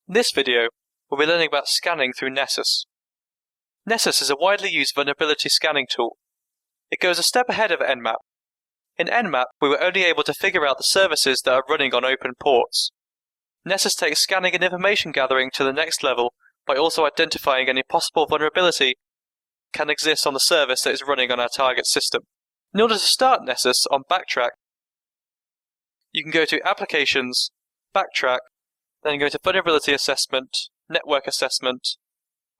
In this video, we'll be learning about scanning through Nessus. Nessus is a widely used vulnerability scanning tool. It goes a step ahead of Nmap. In Nmap, we were only able to figure out the services that are running on open ports. Nessus takes scanning and information gathering to the next level by also identifying any possible vulnerability can exist on the service that is running on our target system. In order to start Nessus on Backtrack, you can go to Applications, Backtrack, then go to Vulnerability Assessment, Network Assessment,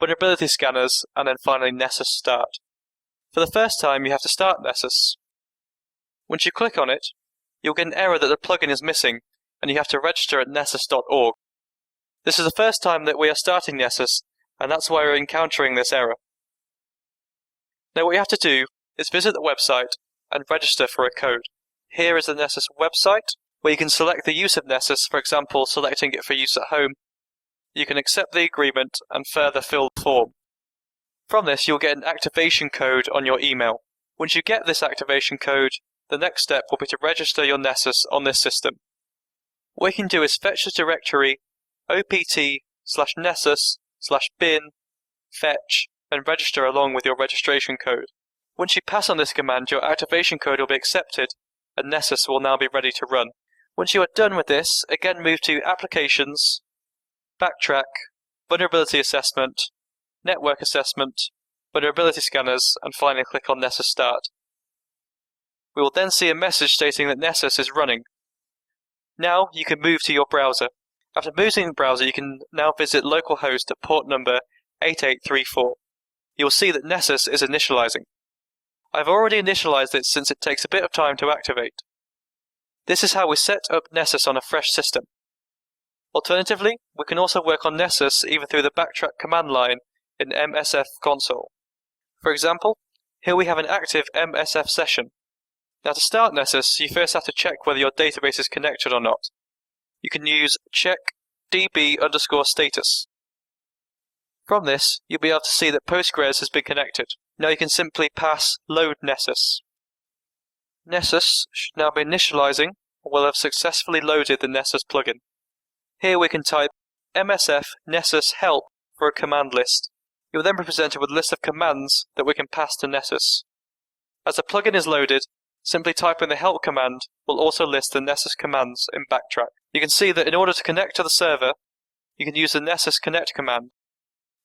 Vulnerability Scanners, and then finally Nessus Start. For the first time, you have to start Nessus. Once you click on it, you'll get an error that the plugin is missing, and you have to register at nessus.org. This is the first time that we are starting Nessus, and that's why we're encountering this error. Now what you have to do is visit the website and register for a code. Here is the Nessus website, where you can select the use of Nessus, for example, selecting it for use at home. You can accept the agreement and further fill the form. From this, you'll get an activation code on your email. Once you get this activation code, the next step will be to register your Nessus on this system. What you can do is fetch the directory opt/nessus/bin fetch and register along with your registration code. Once you pass on this command, your activation code will be accepted and Nessus will now be ready to run. Once you are done with this, again move to Applications, Backtrack, Vulnerability Assessment, Network Assessment, Vulnerability Scanners, and finally click on Nessus Start. We will then see a message stating that Nessus is running. Now you can move to your browser. After moving the browser, you can now visit localhost at port number 8834. You will see that Nessus is initializing. I've already initialized it since it takes a bit of time to activate. This is how we set up Nessus on a fresh system. Alternatively, we can also work on Nessus either through the Backtrack command line in MSF console. For example, here we have an active MSF session. Now to start Nessus, you first have to check whether your database is connected or not. You can use check db_status. From this, you'll be able to see that Postgres has been connected. Now you can simply pass load Nessus. Nessus should now be initializing and will have successfully loaded the Nessus plugin. Here we can type msf nessus help for a command list. You will then be presented with a list of commands that we can pass to Nessus. As the plugin is loaded, simply typing the help command will also list the Nessus commands in Backtrack. You can see that in order to connect to the server, you can use the Nessus connect command.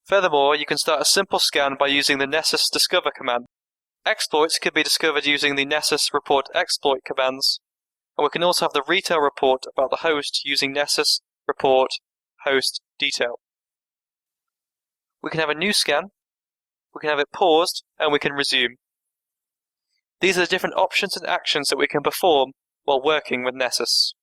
Furthermore, you can start a simple scan by using the Nessus discover command. Exploits can be discovered using the Nessus report exploit commands, and we can also have the retail report about the host using Nessus report host detail. We can have a new scan, we can have it paused, and we can resume. These are the different options and actions that we can perform while working with Nessus.